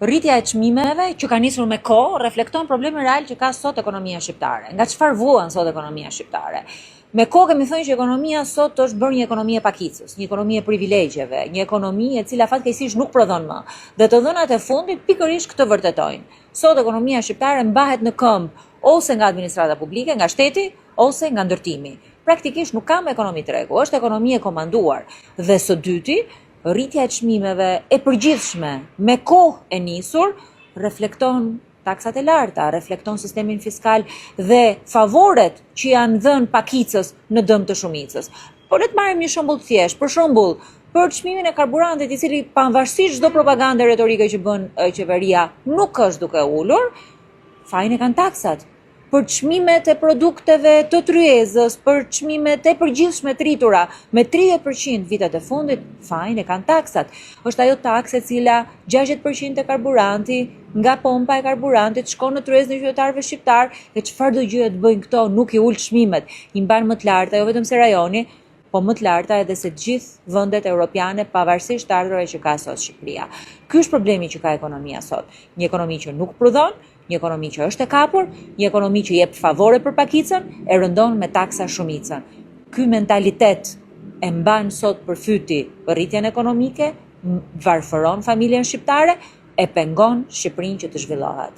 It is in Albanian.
Rritja e çmimeve që ka nisur me kohë reflekton problemin real që ka sot ekonomia shqiptare. Nga çfarë vuan sot ekonomia shqiptare? Me kohë kemi thënë që ekonomia sot është bërë një ekonomi e pakicës, një ekonomi e privilegjeve, një ekonomi e cila fatkeqësisht nuk prodhon më. Dhe të dhënat e fundit pikërisht këtë vërtetojnë. Sot ekonomia shqiptare mbahet në këmbë ose nga administrata publike, nga shteti, ose nga ndërtimi. Praktikisht nuk ka me ekonomi tregu, është ekonomi e komanduar. Dhe së dyti, rritja e çmimeve e përgjithshme me kohë e nisur reflekton taksat e larta, reflekton sistemin fiskal dhe favoret që janë dhënë pakicës në dëm të shumicës. Por le të marrim një shembull të thjeshtë. Për shembull, për çmimin e karburantit, i cili pavarësisht çdo propagandë retorike që bën qeveria nuk është duke ulur, fajin e kanë taksat. Për çmimet e produkteve të tryezës, për çmimet e përgjithshme të rritura me 30% vitet e fundit, fajin e kanë taksat. Është ajo taksë e cila 60% e karburanti nga pompa e karburantit shkon në tryezën e qytetarëve shqiptar, dhe çfarë do gjë të bëjnë këto, nuk i ul çmimet, i mban më të larta, jo vetëm se rajoni, po më të larta edhe se gjithë vendet europiane pavarësisht të ardhurave që ka sot Shqipëria. Ky është problemi që ka ekonomia sot. Një ekonomi që nuk prodhon, një ekonomi që është e kapur, një ekonomi që jep favore për pakicën, e rëndon me taksa shumicën. Ky mentalitet e mban sot përfyti rritjen ekonomike, varfëron familjen shqiptare, e pengon Shqipërinë që të zhvillohet.